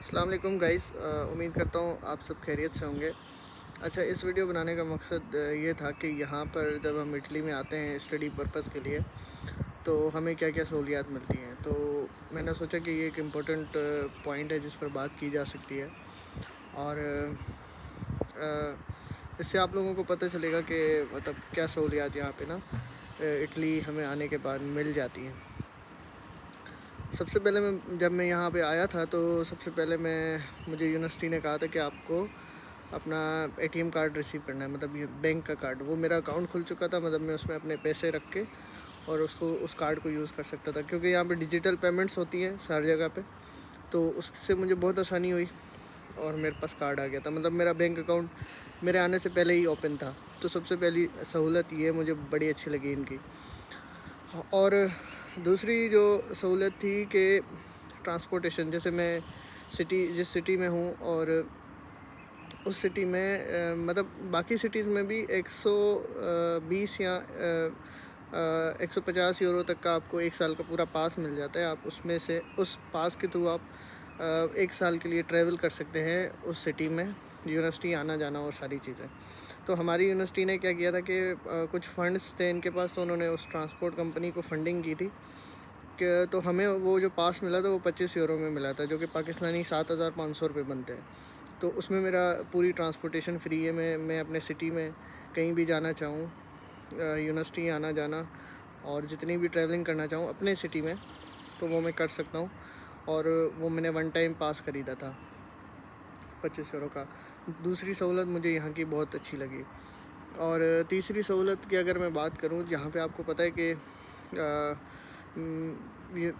السلام علیکم گائز، امید کرتا ہوں آپ سب خیریت سے ہوں گے۔ اچھا، اس ویڈیو بنانے کا مقصد یہ تھا کہ یہاں پر جب ہم اٹلی میں آتے ہیں اسٹڈی پرپس کے لیے تو ہمیں کیا کیا سہولیات ملتی ہیں، تو میں نے سوچا کہ یہ ایک امپورٹنٹ پوائنٹ ہے جس پر بات کی جا سکتی ہے، اور اس سے آپ لوگوں کو پتہ چلے گا کہ مطلب کیا سہولیات یہاں پہ نا اٹلی ہمیں آنے کے بعد مل جاتی ہیں۔ سب سے پہلے جب میں یہاں پہ آیا تھا تو سب سے پہلے مجھے یونیورسٹی نے کہا تھا کہ آپ کو اپنا A T M card receive کرنا ہے، مطلب یہ بینک کا کارڈ۔ وہ میرا اکاؤنٹ کھل چکا تھا، مطلب میں اس میں اپنے پیسے رکھ کے اور اس کارڈ کو یوز کر سکتا تھا، کیونکہ یہاں پہ ڈیجیٹل پیمنٹس ہوتی ہیں ہر جگہ پہ، تو اس سے مجھے بہت آسانی ہوئی اور میرے پاس کارڈ آ گیا تھا۔ مطلب میرا بینک اکاؤنٹ میرے آنے سے پہلے ہی اوپن تھا، تو سب سے پہلی سہولت یہ مجھے بڑی اچھی لگی ان کی۔ اور دوسری جو سہولت تھی کہ ٹرانسپورٹیشن، جیسے میں جس سٹی میں ہوں، اور اس سٹی میں مطلب باقی سٹیز میں بھی 120 یا 150 یورو تک کا آپ کو ایک سال کا پورا پاس مل جاتا ہے۔ آپ اس میں سے اس پاس کے تھرو آپ ایک سال کے لیے ٹریول کر سکتے ہیں اس سٹی میں، یونیورسٹی آنا جانا اور ساری چیزیں۔ تو ہماری یونیورسٹی نے کیا کیا تھا کہ کچھ فنڈس تھے ان کے پاس، تو انہوں نے اس ٹرانسپورٹ کمپنی کو فنڈنگ کی تھی تو ہمیں وہ جو پاس ملا تھا وہ 25 یورو میں ملا تھا، جو کہ پاکستانی 7,500 روپے بنتے ہیں۔ تو اس میں میرا پوری ٹرانسپورٹیشن فری ہے۔ میں اپنے سٹی میں کہیں بھی جانا چاہوں، یونیورسٹی آنا جانا اور جتنی بھی ٹریولنگ کرنا چاہوں اپنے سٹی میں، تو وہ میں کر سکتا ہوں۔ اور وہ میں نے ون ٹائم پاس خریدا تھا 25 یورو کا۔ دوسری سہولت مجھے یہاں کی بہت اچھی لگی۔ اور تیسری سہولت کی اگر میں بات کروں، جہاں پہ آپ کو پتہ ہے کہ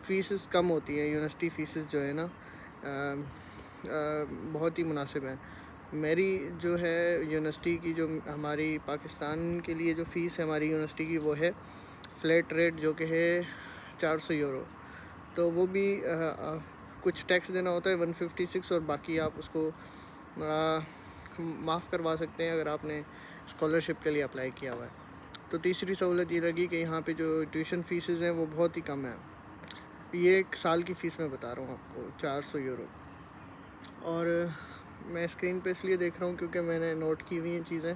فیسز کم ہوتی ہیں، یونیورسٹی فیسز جو ہے نا بہت ہی مناسب ہیں۔ میری جو ہے یونیورسٹی کی، جو ہماری پاکستان کے لیے جو فیس ہے ہماری یونیورسٹی کی، وہ ہے فلیٹ ریٹ، جو کہ ہے 400 یورو۔ تو وہ بھی کچھ ٹیکس دینا ہوتا ہے 156، اور باقی آپ اس کو معاف کروا سکتے ہیں اگر آپ نے اسکالرشپ کے لیے اپلائی کیا ہوا ہے۔ تو تیسری سہولت یہ لگی کہ یہاں پہ جو ٹیوشن فیسز ہیں وہ بہت ہی کم ہیں۔ یہ ایک سال کی فیس میں بتا رہا ہوں آپ کو، 400 یورو۔ اور میں اسکرین پہ اس لیے دیکھ رہا ہوں کیونکہ میں نے نوٹ کی ہوئی ہیں چیزیں۔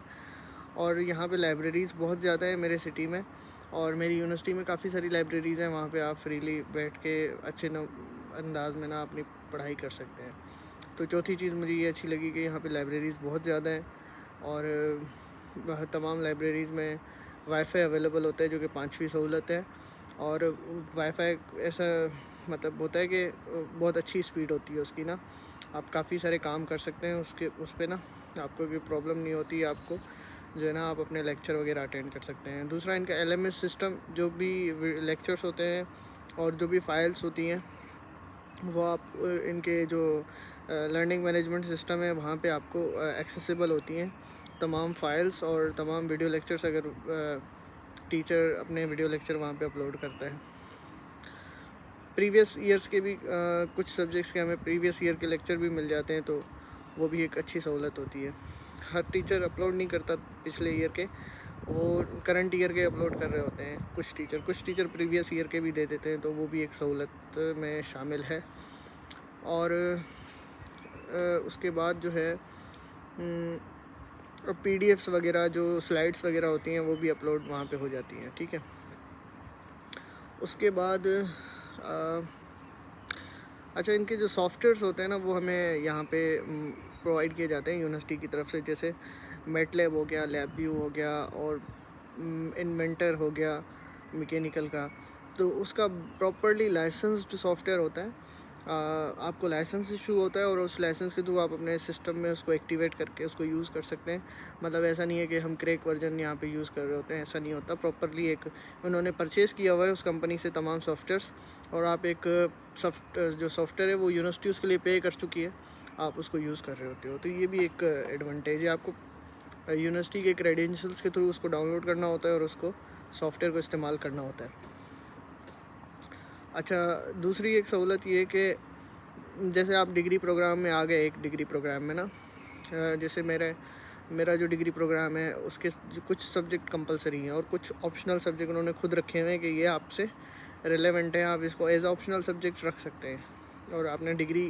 اور یہاں پہ لائبریریز بہت زیادہ ہیں میرے سٹی میں، اور میری یونیورسٹی میں کافی ساری لائبریریز ہیں، وہاں پہ آپ فریلی بیٹھ کے اچھے انداز میں نا اپنی پڑھائی کر سکتے ہیں۔ تو چوتھی چیز مجھے یہ اچھی لگی کہ یہاں پہ لائبریریز بہت زیادہ ہیں، اور تمام لائبریریز میں وائی فائی اویلیبل ہوتا ہے، جو کہ 5ویں سہولت ہے۔ اور وائی فائی ایسا مطلب ہوتا ہے کہ بہت اچھی اسپیڈ ہوتی ہے اس کی نا، آپ کافی سارے کام کر سکتے ہیں اس پہ نا، آپ کو کوئی پرابلم نہیں ہوتی، آپ کو جو ہے نا آپ اپنے لیکچر وغیرہ اٹینڈ کر سکتے ہیں۔ دوسرا ان کا LMS سسٹم، جو بھی لیکچرز ہوتے ہیں اور جو بھی فائلز ہوتی ہیں وہ آپ ان کے جو لرننگ مینجمنٹ سسٹم ہے وہاں پہ آپ کو ایکسیسیبل ہوتی ہیں تمام فائلز اور تمام ویڈیو لیکچرز، اگر ٹیچر اپنے ویڈیو لیکچر وہاں پہ اپلوڈ کرتا ہے۔ پریویس ایئرس کے بھی کچھ سبجیکٹس کے ہمیں پریویس ایئر کے لیکچر بھی مل جاتے ہیں، تو وہ بھی ایک اچھی سہولت ہوتی ہے۔ ہر ٹیچر اپلوڈ نہیں کرتا پچھلے ایئر کے، وہ کرنٹ ایئر کے اپلوڈ کر رہے ہوتے ہیں کچھ ٹیچر پریویس ایئر کے بھی دے دیتے ہیں، تو وہ بھی ایک سہولت میں شامل ہے۔ اور اس کے بعد جو ہے PDF وغیرہ، جو سلائڈس وغیرہ ہوتی ہیں، وہ بھی اپلوڈ وہاں پہ ہو جاتی ہیں، ٹھیک ہے۔ اس کے بعد اچھا، ان کے جو سافٹ ویئرس ہوتے ہیں نا وہ ہمیں یہاں پہ پرووائڈ کیے جاتے ہیں یونیورسٹی کی طرف سے، جیسے میٹ لیب ہو گیا، لیب ویو ہو گیا، اور انوینٹر ہو گیا میکینیکل کا۔ تو اس کا پراپرلی لائسنسڈ سافٹ ویئر ہوتا ہے، آپ کو لائسنس ایشو ہوتا ہے، اور اس لائسنس کے تھرو آپ اپنے سسٹم میں اس کو ایکٹیویٹ کر کے اس کو یوز کر سکتے ہیں۔ مطلب ایسا نہیں ہے کہ ہم کریک ورژن یہاں پہ یوز کر رہے ہوتے ہیں، ایسا نہیں ہوتا۔ پراپرلی ایک انہوں نے پرچیز کیا ہوا ہے اس کمپنی سے تمام سافٹ ویئرس، اور آپ ایک جو سافٹ ویئر ہے وہ یونیورسٹی اس کے لیے پے کر چکی ہے، آپ اس کو یوز کر رہے ہوتے ہو۔ تو یہ بھی ایک ایڈوانٹیج ہے، آپ کو یونیورسٹی کے کریڈینشلس کے تھرو اس کو ڈاؤن لوڈ کرنا ہوتا ہے اور اس کو سافٹ ویئر کو استعمال کرنا ہوتا ہے۔ اچھا، دوسری ایک سہولت یہ ہے کہ جیسے آپ ڈگری پروگرام میں آ گئے، ایک ڈگری پروگرام میں نا، جیسے میرا جو ڈگری پروگرام ہے اس کے کچھ سبجیکٹ کمپلسری ہیں اور کچھ آپشنل سبجیکٹ انہوں نے خود رکھے ہوئے ہیں کہ یہ آپ سے ریلیونٹ ہے، آپ اس کو ایز آپشنل سبجیکٹ رکھ سکتے ہیں، اور آپ نے ڈگری